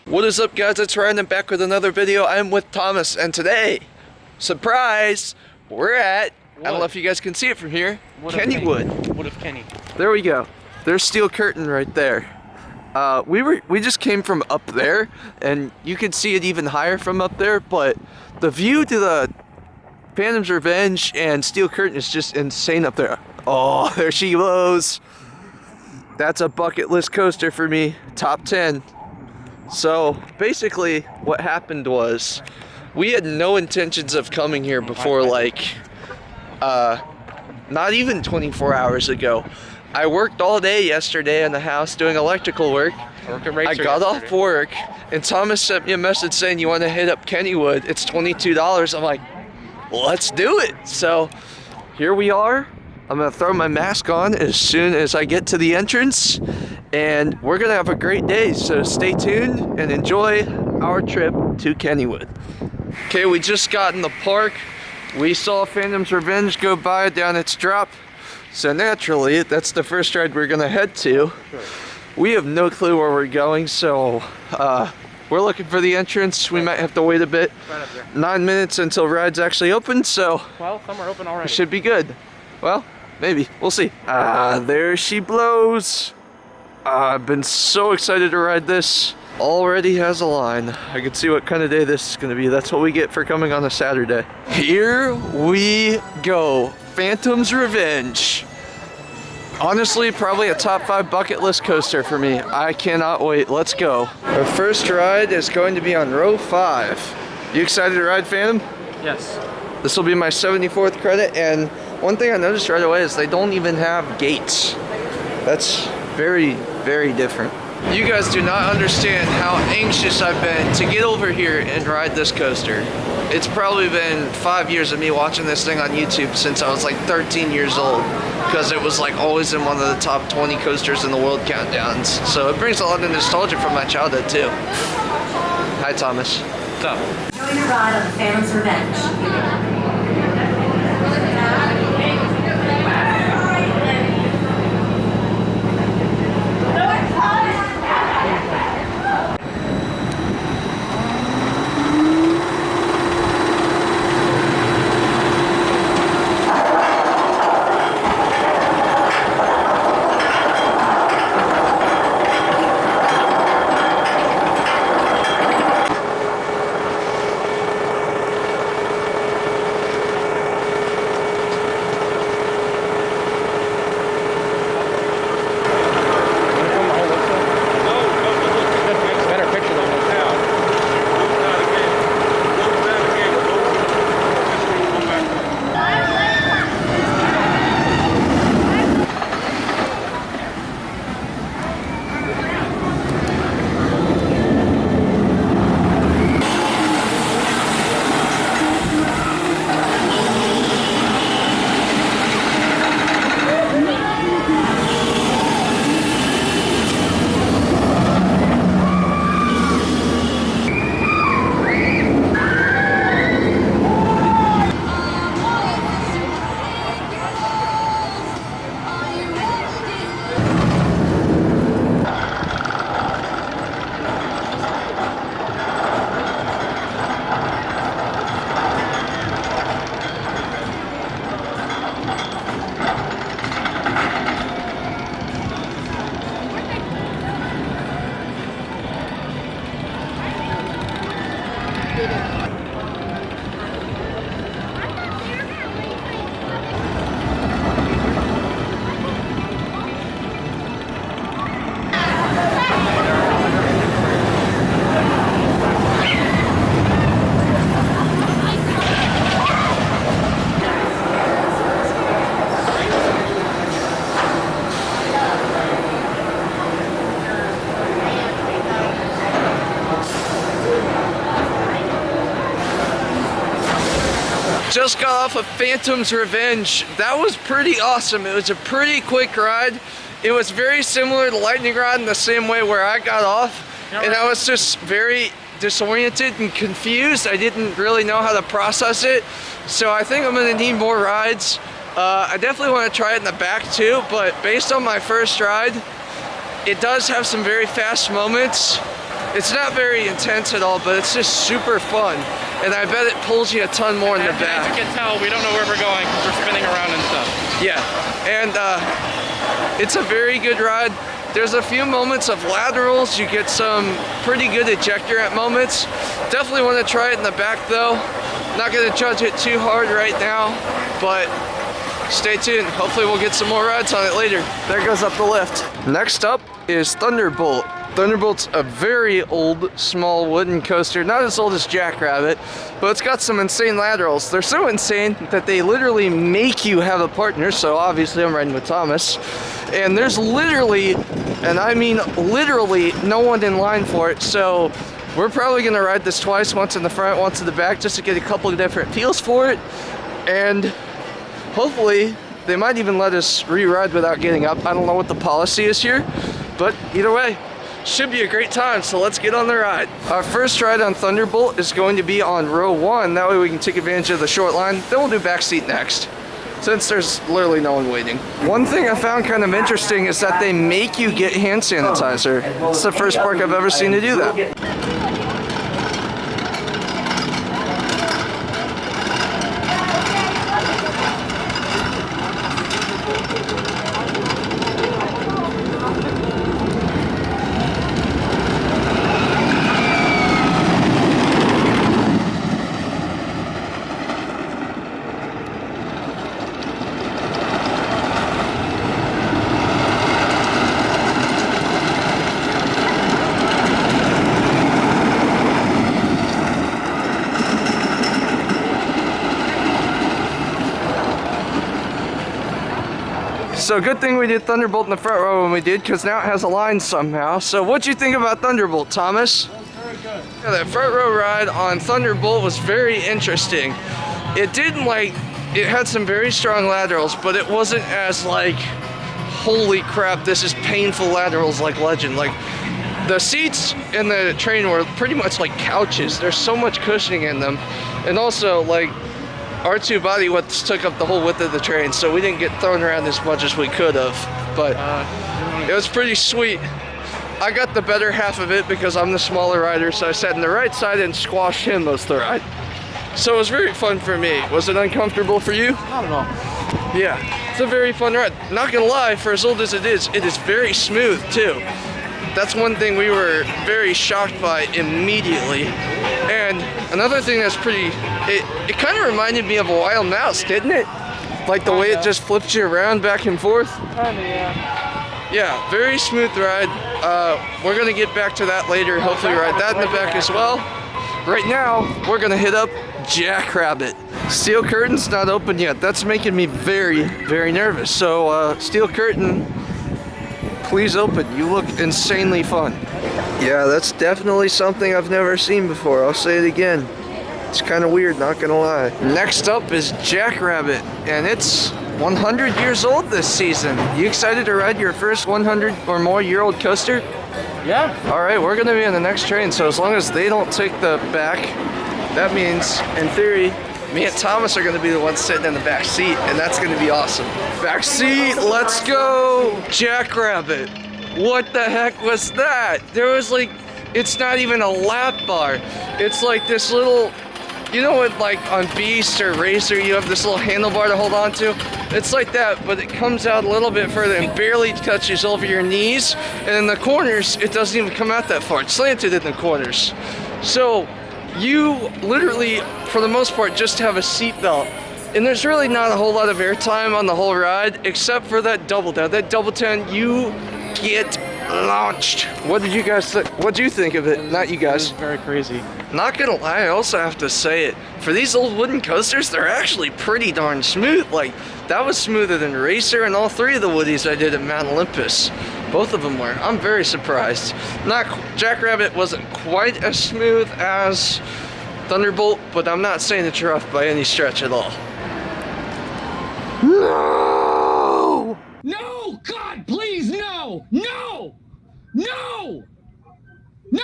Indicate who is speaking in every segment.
Speaker 1: What is up, guys? It's Ryan and back with another video. I'm with Thomas, and today, surprise, we're at, I don't know if you guys can see it from here, Kennywood.
Speaker 2: What if Kenny?
Speaker 1: There we go. There's steel curtain right there. We just came from up there, and you can see it even higher from up there, but the view to the Phantom's Revenge and steel curtain is just insane up there. Oh, there she goes. That's a bucket list coaster for me, top 10. So basically what happened was we had no intentions of coming here before like not even 24 hours ago. I worked all day yesterday in the house doing electrical work. I got off work and Thomas sent me a message saying, you want to hit up Kennywood? It's $22. I'm like, let's do it. So here we are. I'm gonna throw my mask on as soon as I get to the entrance, and we're gonna have a great day, so stay tuned and enjoy our trip to Kennywood. Okay, we just got in the park. We saw Phantom's Revenge go by down its drop, so naturally that's the first ride we're gonna head to. We have no clue where we're going, so we're looking for the entrance. We might have to wait a bit.
Speaker 2: Right up there.
Speaker 1: 9 minutes until ride's actually open, so
Speaker 2: Well, some are open already.
Speaker 1: it should be good. Well, maybe. We'll see. There she blows. I've been so excited to ride this. Already has a line. I can see what kind of day this is going to be. That's what we get for coming on a Saturday. Here we go. Phantom's Revenge. Honestly, probably a top 5 bucket list coaster for me. I cannot wait. Let's go. Our first ride is going to be on row 5. You excited to ride Phantom?
Speaker 2: Yes.
Speaker 1: This will be my 74th credit, and one thing I noticed right away is they don't even have gates. That's very, very different. You guys do not understand how anxious I've been to get over here and ride this coaster. It's probably been 5 years of me watching this thing on YouTube since I was like 13 years old, because it was like always in one of the top 20 coasters in the world countdowns. So it brings a lot of nostalgia from my childhood too. Hi, Thomas.
Speaker 2: What's up?
Speaker 3: Enjoy your ride on the Phantom's Revenge.
Speaker 1: Just got off of Phantom's Revenge. That was pretty awesome. It was a pretty quick ride. It was very similar to Lightning Rod in the same way where I got off, and I was just very disoriented and confused. I didn't really know how to process it, so I think I'm gonna need more rides. I definitely want to try it in the back too, but based on my first ride, it does have some very fast moments. It's not very intense at all, but it's just super fun. And I bet it pulls you a ton more in the back.
Speaker 2: As you can tell, we don't know where we're going because we're spinning around and stuff.
Speaker 1: Yeah, and it's a very good ride. There's a few moments of laterals. You get some pretty good ejector at moments. Definitely want to try it in the back though. Not going to judge it too hard right now, but stay tuned. Hopefully we'll get some more rides on it later. There goes up the lift. Next up is Thunderbolt. Thunderbolt's a very old, small wooden coaster. Not as old as Jackrabbit, but it's got some insane laterals. They're so insane that they literally make you have a partner. So obviously I'm riding with Thomas. And there's literally, and I mean literally, no one in line for it. So we're probably gonna ride this twice, once in the front, once in the back, just to get a couple of different feels for it. And hopefully, they might even let us re-ride without getting up. I don't know what the policy is here, but either way, should be a great time, so let's get on the ride. Our first ride on Thunderbolt is going to be on row 1. That way we can take advantage of the short line. Then we'll do backseat next, since there's literally no one waiting. One thing I found kind of interesting is that they make you get hand sanitizer. It's the first park I've ever seen to do that. So good thing we did Thunderbolt in the front row when we did, because now it has a line somehow. So what'd you think about Thunderbolt, Thomas?
Speaker 2: That was very good.
Speaker 1: Yeah, that front row ride on Thunderbolt was very interesting. It didn't it had some very strong laterals, but it wasn't as like, holy crap, this is painful laterals like Legend. Like, the seats in the train were pretty much like couches. There's so much cushioning in them. And also, like, our two body widths took up the whole width of the train, so we didn't get thrown around as much as we could have. But it was pretty sweet. I got the better half of it because I'm the smaller rider, so I sat in the right side and squashed him most of the ride. So it was very fun for me. Was it uncomfortable for you?
Speaker 2: Not at all.
Speaker 1: Yeah, it's a very fun ride. Not gonna lie, for as old as it is very smooth too. That's one thing we were very shocked by immediately. And another thing that's pretty, it kind of reminded me of a Wild Mouse, didn't it? Like the way it just flips you around back and forth.
Speaker 2: Kinda, yeah.
Speaker 1: Yeah, very smooth ride. We're gonna get back to that later. Hopefully ride that in the back as well. Right now, we're gonna hit up Jackrabbit. Steel Curtain's not open yet. That's making me very, very nervous. So Steel Curtain, please open. You look insanely fun. Yeah, that's definitely something I've never seen before. I'll say it again. It's kind of weird, not gonna lie. Next up is Jackrabbit, and it's 100 years old this season. You excited to ride your first 100 or more year old coaster?
Speaker 2: Yeah.
Speaker 1: All right, we're gonna be on the next train, so as long as they don't take the back, that means, in theory, me and Thomas are gonna be the ones sitting in the back seat, and that's gonna be awesome. Back seat, let's go! Jackrabbit. What the heck was that? There was like, it's not even a lap bar. It's like this little, you know what, like on Beast or Racer, you have this little handlebar to hold on to? It's like that, but it comes out a little bit further and barely touches over your knees. And in the corners, it doesn't even come out that far. It's slanted in the corners. So you literally, for the most part, just have a seat belt. And there's really not a whole lot of airtime on the whole ride, except for that double down. That double down, you get launched. What did you guys think? What do you think of it? Not you guys.
Speaker 2: It was very crazy.
Speaker 1: Not gonna lie, I also have to say it. For these old wooden coasters, they're actually pretty darn smooth. Like, that was smoother than Racer and all three of the Woodies I did at Mount Olympus. Both of them were. I'm very surprised. Jackrabbit wasn't quite as smooth as Thunderbolt, but I'm not saying it's rough by any stretch at all. No!
Speaker 4: No! God, please, no! No! No! No!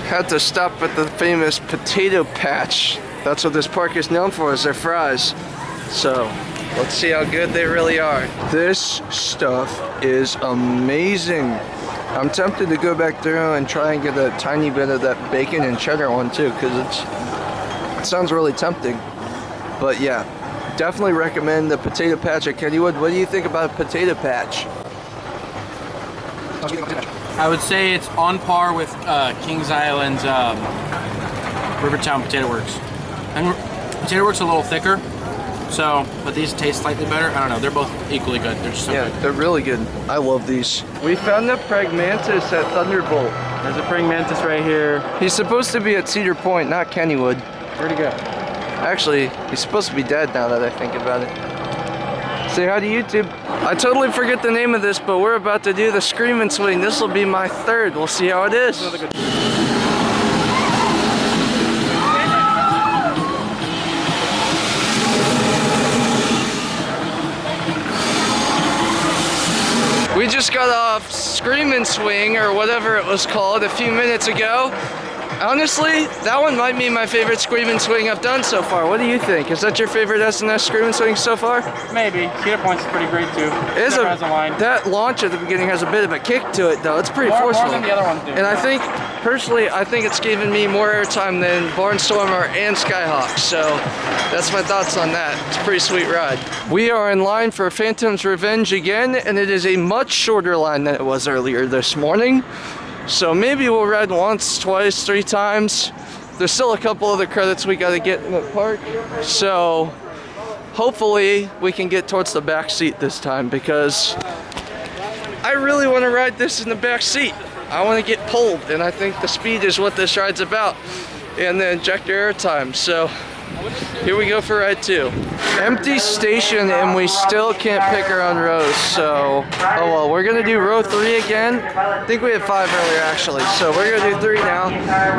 Speaker 1: Had to stop at the famous potato patch. That's what this park is known for, is their fries. So, Let's see how good they really are. This stuff is amazing. I'm tempted to go back through and try and get a tiny bit of that bacon and cheddar one too, because it sounds really tempting. But yeah, definitely recommend the potato patch at Kennywood. What do you think about potato patch?
Speaker 2: I would say it's on par with Kings Island's Rivertown Potato Works. And Potato Works a little thicker, so, but these taste slightly better. I don't know, they're both equally good. They're just so good.
Speaker 1: They're really good. I love these. We found the Pragmantis at Thunderbolt.
Speaker 2: There's a praying mantis right here.
Speaker 1: He's supposed to be at Cedar Point, not Kennywood.
Speaker 2: Where'd he go?
Speaker 1: Actually, he's supposed to be dead now that I think about it. Say hi to YouTube. I totally forget the name of this, but we're about to do the scream and swing. This will be my third. We'll see how it is. We just got off Scream and Swing, or whatever it was called, a few minutes ago. Honestly, that one might be my favorite Scream and Swing I've done so far. What do you think? Is that your favorite SNS Scream and Swing so far?
Speaker 2: Maybe. Cedar Point's pretty great too.
Speaker 1: It is
Speaker 2: has a line.
Speaker 1: That launch at the beginning has a bit of a kick to it though. It's pretty forceful.
Speaker 2: More than the other ones do.
Speaker 1: And I think, personally, I think it's given me more airtime than Barnstormer and Skyhawk. So that's my thoughts on that. It's a pretty sweet ride. We are in line for Phantom's Revenge again, and it is a much shorter line than it was earlier this morning. So maybe we'll ride once, twice, 3 times. There's still a couple other credits we gotta get in the park. So hopefully we can get towards the back seat this time, because I really want to ride this in the back seat. I want to get pulled, and I think the speed is what this ride's about, and the injector airtime. So here we go for ride 2. Empty station, and we still can't pick our own rows, so oh well. We're gonna do row 3 again. I think we had 5 earlier actually, so we're gonna do 3 now.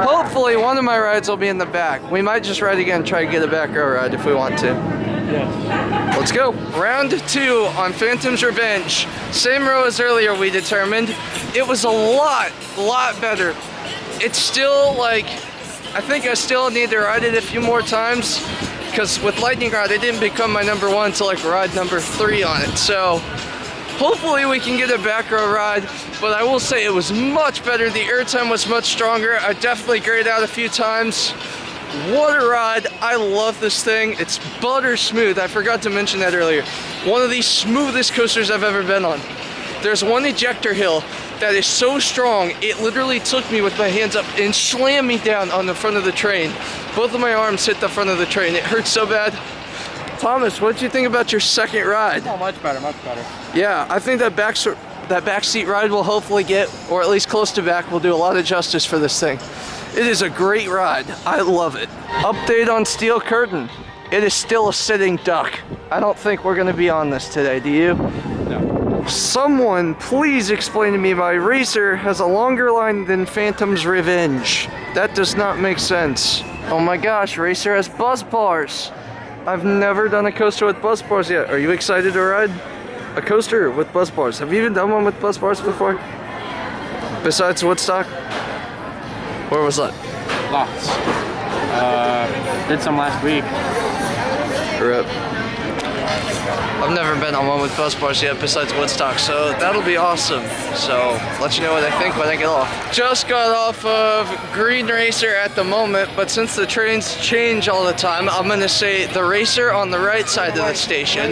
Speaker 1: Hopefully one of my rides will be in the back. We might just ride again and try to get a back row ride if we want to.
Speaker 2: Yeah.
Speaker 1: Let's go. Round 2 on Phantom's Revenge. Same row as earlier, we determined. It was a lot better. It's still like, I think I still need to ride it a few more times, because with Lightning Rod, it didn't become my number 1 until like ride number 3 on it. So hopefully we can get a back row ride, but I will say it was much better. The airtime was much stronger. I definitely grayed out a few times. What a ride. I love this thing. It's butter smooth. I forgot to mention that earlier. One of the smoothest coasters I've ever been on. There's one ejector hill that is so strong, it literally took me with my hands up and slammed me down on the front of the train. Both of my arms hit the front of the train. It hurt so bad. Thomas, what did you think about your second ride?
Speaker 2: Oh, much better, much better.
Speaker 1: Yeah, I think that back seat ride will hopefully get, or at least close to back, will do a lot of justice for this thing. It is a great ride. I love it. Update on Steel Curtain. It is still a sitting duck. I don't think we're gonna be on this today, do you?
Speaker 2: No.
Speaker 1: Someone please explain to me why Racer has a longer line than Phantom's Revenge. That does not make sense. Oh my gosh, Racer has buzz bars. I've never done a coaster with buzz bars yet. Are you excited to ride a coaster with buzz bars? Have you even done one with buzz bars before? Besides Woodstock? Where was that?
Speaker 2: Lots. Did some last week.
Speaker 1: Rip. I've never been on one with buzz bars yet besides Woodstock, so that'll be awesome. So, let you know what I think when I get off. Just got off of Green Racer at the moment, but since the trains change all the time, I'm gonna say the Racer on the right side of the station.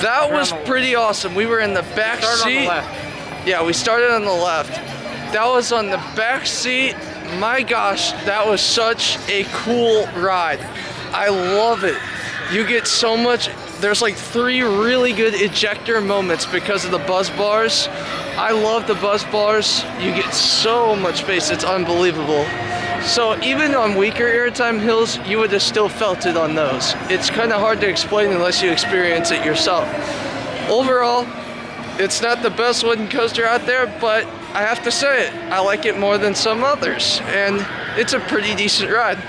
Speaker 1: That was pretty awesome. We were in the back seat. Yeah, we started on the left. That was on the back seat. My gosh, that was such a cool ride. I love it. You get so much. There's like 3 really good ejector moments because of the buzz bars. I love the buzz bars. You get so much space, it's unbelievable. So even on weaker airtime hills, you would have still felt it on those. It's kind of hard to explain unless you experience it yourself. Overall, it's not the best wooden coaster out there, but I have to say it, I like it more than some others, and it's a pretty decent ride.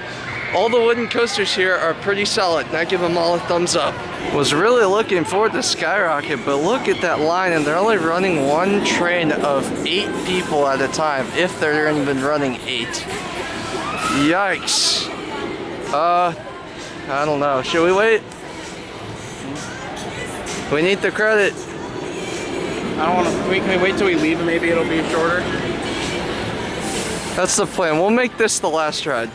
Speaker 1: All the wooden coasters here are pretty solid, and I give them all a thumbs up. Was really looking forward to Skyrocket, but look at that line, and they're only running 1 train of 8 people at a time, if they're even running 8. Yikes. I don't know. Should we wait? We need the credit.
Speaker 2: I don't want to. Can we wait till we leave and maybe it'll be shorter?
Speaker 1: That's the plan. We'll make this the last ride.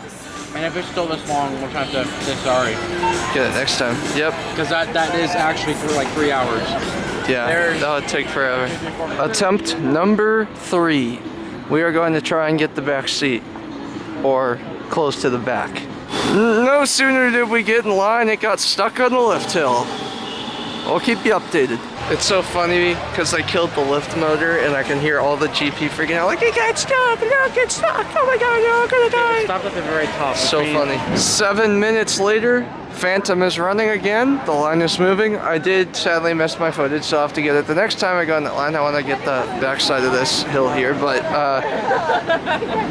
Speaker 2: And if it's still this long, we'll have to say sorry.
Speaker 1: Get it next time. Yep.
Speaker 2: Because that is actually for like 3 hours.
Speaker 1: Yeah, that would take forever. Attempt number 3. We are going to try and get the back seat, or close to the back. No sooner did we get in line, it got stuck on the lift hill. I'll keep you updated. It's so funny because they killed the lift motor and I can hear all the GP freaking out like, it got stuck, no, get stuck, oh my god, no, I'm gonna die.
Speaker 2: It stopped at the very top.
Speaker 1: So funny. 7 minutes later, Phantom is running again. The line is moving. I did sadly miss my footage, so I'll have to get it. The next time I go in that line, I want to get the backside of this hill here, but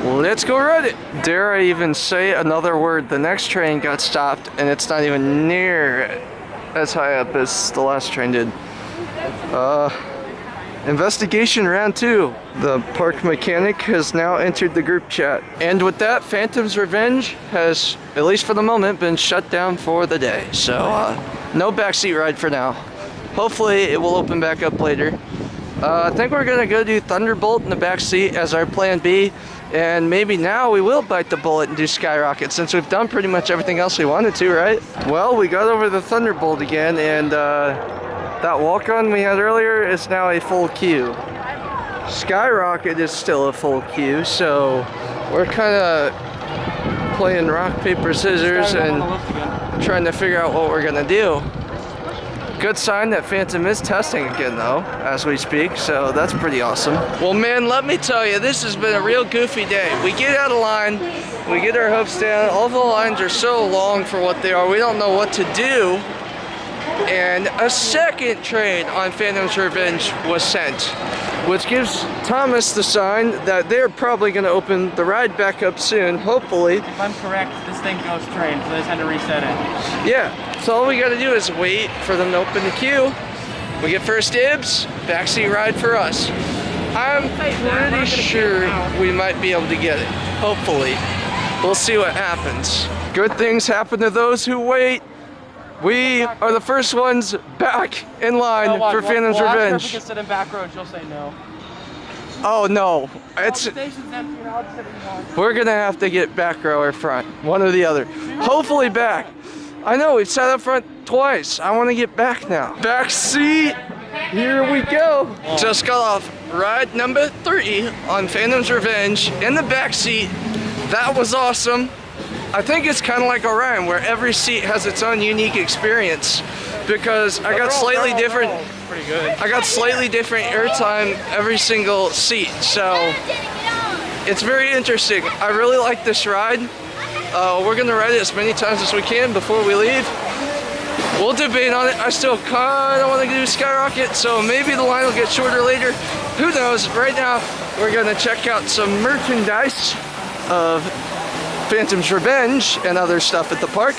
Speaker 1: let's go ride it. Dare I even say another word? The next train got stopped and it's not even near as high up as the last train did. Investigation round 2. The park mechanic has now entered the group chat. And with that, Phantom's Revenge has, at least for the moment, been shut down for the day. So, no backseat ride for now. Hopefully it will open back up later. I think we're gonna go do Thunderbolt in the backseat as our plan B. And maybe now we will bite the bullet and do Skyrocket since we've done pretty much everything else we wanted to, right? Well, we got over the Thunderbolt again and that walk-on we had earlier is now a full queue. Skyrocket is still a full queue, so we're kind of playing rock, paper, scissors and trying to figure out what we're gonna do. Good sign that Phantom is testing again though, as we speak, so that's pretty awesome. Well man, let me tell you, this has been a real goofy day. We get out of line, we get our hopes down, all the lines are so long for what they are, we don't know what to do. And a second train on Phantom's Revenge was sent, which gives Thomas the sign that they're probably going to open the ride back up soon, hopefully.
Speaker 2: If I'm correct, this thing goes train, so they just had to reset it.
Speaker 1: Yeah, so all we got to do is wait for them to open the queue. We get first dibs, backseat ride for us. I'm pretty sure we might be able to get it, hopefully. We'll see what happens. Good things happen to those who wait. We are the first ones back in line for Phantom's Revenge.
Speaker 2: If we can sit in back row, she'll say no.
Speaker 1: Oh no, it's.
Speaker 2: The station's empty, and I'll just sit in one.
Speaker 1: We're gonna have to get back row or front, one or the other. Hopefully back. I know we've sat up front twice. I want to get back now. Back seat. Here we go. Just got off ride number 3 on Phantom's Revenge in the back seat. That was awesome. I think it's kind of like Orion, where every seat has its own unique experience, because I got slightly different.
Speaker 2: Pretty good.
Speaker 1: I got slightly different airtime every single seat, so it's very interesting. I really like this ride. We're gonna ride it as many times as we can before we leave. We'll debate on it. I still kind of want to do Skyrocket, so maybe the line will get shorter later. Who knows? Right now, we're gonna check out some merchandise of Phantom's Revenge and other stuff at the park,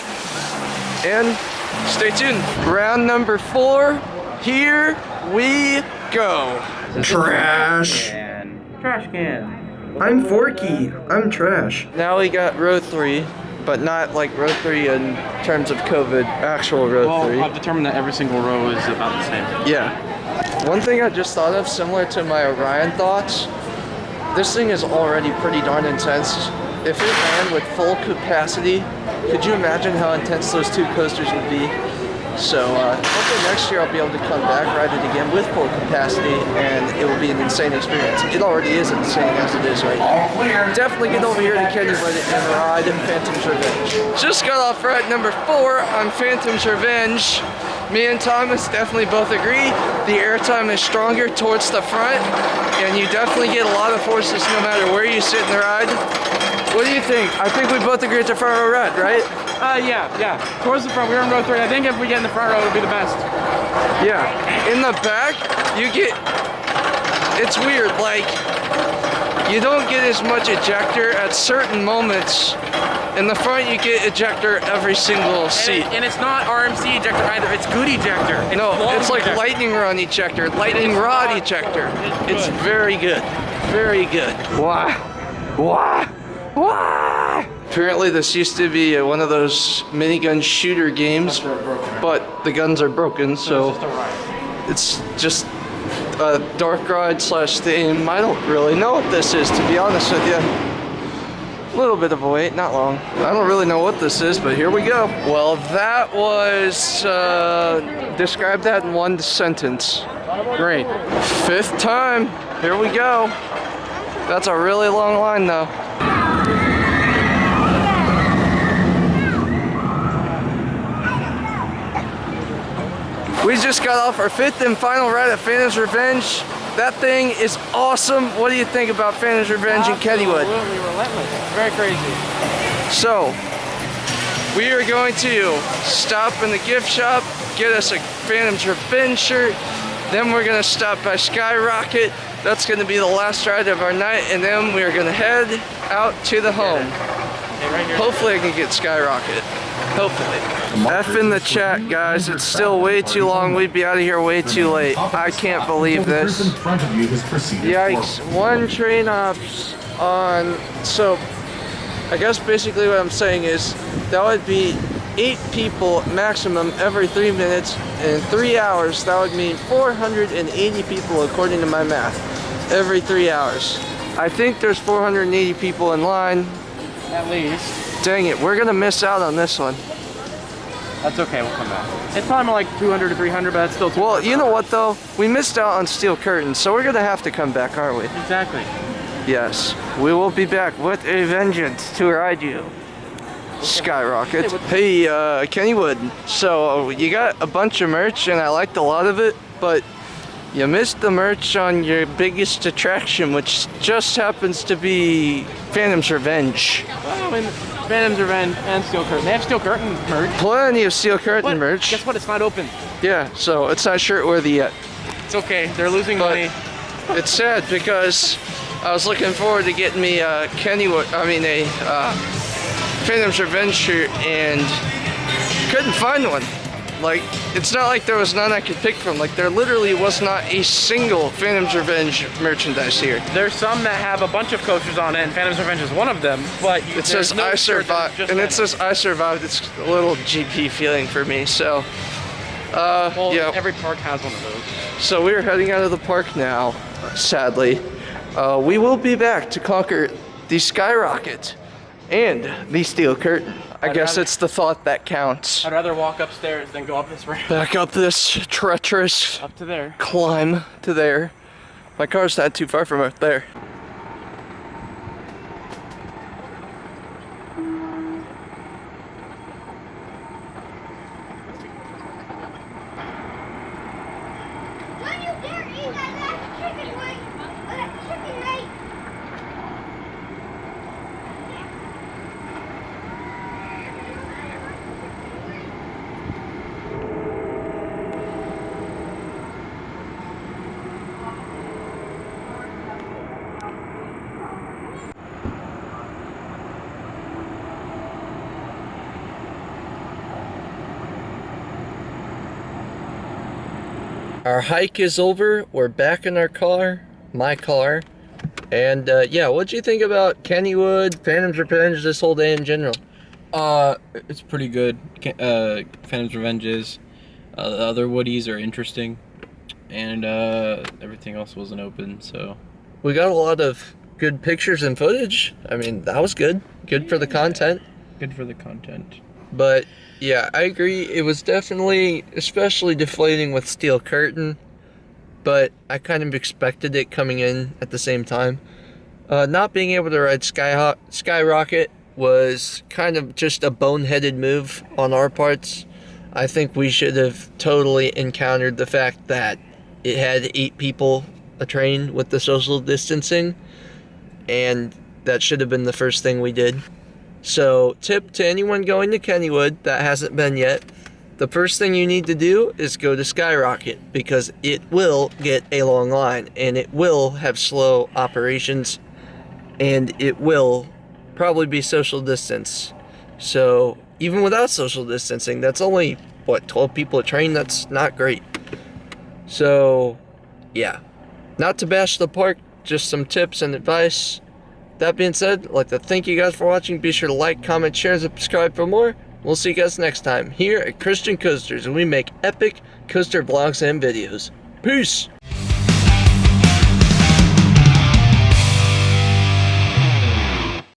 Speaker 1: and stay tuned. Round number 4, here we go. Trash.
Speaker 2: Trash can.
Speaker 1: I'm Forky. I'm trash. Now we got row 3, but not like row 3 in terms of COVID, actual row 3.
Speaker 2: Well, I've determined that every single row is about the same.
Speaker 1: Yeah. One thing I just thought of, similar to my Orion thoughts, this thing is already pretty darn intense. If it ran with full capacity, could you imagine how intense those 2 coasters would be? So hopefully next year I'll be able to come back, ride it again with full capacity, and it will be an insane experience. It already is insane as it is right now. Definitely get over here to Kennywood and ride Phantom's Revenge. Just got off ride number 4 on Phantom's Revenge. Me and Thomas definitely both agree the airtime is stronger towards the front, and you definitely get a lot of forces no matter where you sit in the ride. What do you think? I think we both agree it's a front row ride, right?
Speaker 2: Yeah. Towards the front, we're in row 3. I think if we get in the front row, it'll be the best.
Speaker 1: Yeah. In the back, you get, it's weird, like, you don't get as much ejector at certain moments. In the front, you get ejector every single seat.
Speaker 2: And it's not RMC ejector either, it's good ejector.
Speaker 1: It's like ejector. Lightning rod ejector, lightning rod ejector. It's very good, very good. Why? Apparently this used to be one of those minigun shooter games, but the guns are broken, so It's just a dark ride slash theme. I don't really know what this is, to be honest with you. A little bit of a wait, not long. I don't really know what this is, but here we go. Well, that was, describe that in one sentence.
Speaker 2: Great.
Speaker 1: 5th time, here we go. That's a really long line though. We just got off our 5th and final ride at Phantom's Revenge. That thing is awesome. What do you think about Phantom's Revenge in Kennywood?
Speaker 2: Absolutely relentless. Very crazy.
Speaker 1: So, we are going to stop in the gift shop, get us a Phantom's Revenge shirt. Then we're going to stop by Skyrocket. That's going to be the last ride of our night. And then we are going to head out to the home.
Speaker 2: Hey, right here.
Speaker 1: Hopefully I can get Skyrocket. Hopefully. F in the chat, guys. It's still way too long. We'd be out of here way too late. I can't believe this. Yikes. 1 train ops on... So, I guess basically what I'm saying is that would be 8 people maximum every 3 minutes. In 3 hours, that would mean 480 people, according to my math, every 3 hours. I think there's 480 people in line.
Speaker 2: At least.
Speaker 1: Dang it, we're gonna miss out on this one.
Speaker 2: That's okay, we'll come back. It's probably more like 200 to 300, but that's still too
Speaker 1: Well,
Speaker 2: much.
Speaker 1: you know what though? We missed out on Steel Curtains, so we're gonna have to come back, aren't we?
Speaker 2: Exactly.
Speaker 1: Yes, we will be back with a vengeance to ride you. Skyrocket. Hey, Kennywood. So, you got a bunch of merch, and I liked a lot of it, but you missed the merch on your biggest attraction, which just happens to be Phantom's Revenge.
Speaker 2: Well, I mean, Phantom's Revenge and Steel Curtain. They have Steel Curtain merch.
Speaker 1: Plenty of Steel Curtain
Speaker 2: But
Speaker 1: merch.
Speaker 2: guess what? It's not open.
Speaker 1: Yeah, so it's not shirt worthy yet.
Speaker 2: It's okay. They're losing
Speaker 1: But
Speaker 2: money.
Speaker 1: it's sad because I was looking forward to getting me a Phantom's Revenge shirt and couldn't find one. Like, it's not like there was none I could pick from. Like, there literally was not a single Phantom's Revenge merchandise here.
Speaker 2: There's some that have a bunch of coasters on it, and Phantom's Revenge is one of them. But
Speaker 1: It says I survived, and it says I survived. It's a little GP feeling for me. So,
Speaker 2: well,
Speaker 1: yeah.
Speaker 2: every park has one of those.
Speaker 1: So we're heading out of the park now. Sadly, we will be back to conquer the Skyrocket and the Steel Curtain. I guess it's the thought that counts.
Speaker 2: I'd rather walk upstairs than go up this ramp.
Speaker 1: Back up this treacherous
Speaker 2: Up to there.
Speaker 1: climb to there. My car's not too far from up there.
Speaker 5: Don't you dare eat that last chicken wing or that chicken leg.
Speaker 1: Our hike is over. We're back in our car, my car. And yeah, what'd you think about Kennywood, Phantom's Revenge, this whole day in general?
Speaker 6: It's pretty good. Phantom's Revenge is. The other Woodies are interesting. And everything else wasn't open, so.
Speaker 1: We got a lot of good pictures and footage. I mean, that was good. Good for the content.
Speaker 6: Good for the content.
Speaker 1: But yeah, I agree. It was definitely, especially deflating with Steel Curtain. But I kind of expected it coming in at the same time. Not being able to ride Skyrocket was kind of just a boneheaded move on our parts. I think we should have totally encountered the fact that it had 8 people a train with the social distancing. And that should have been the first thing we did. So, tip to anyone going to Kennywood that hasn't been yet, the first thing you need to do is go to Skyrocket because it will get a long line and it will have slow operations and it will probably be social distance. So, even without social distancing, that's only, 12 people a train? That's not great. So, yeah. Not to bash the park, just some tips and advice. That being said, I'd like to thank you guys for watching. Be sure to like, comment, share, and subscribe for more. We'll see you guys next time here at Christian Coasters, and we make epic coaster vlogs and videos. Peace!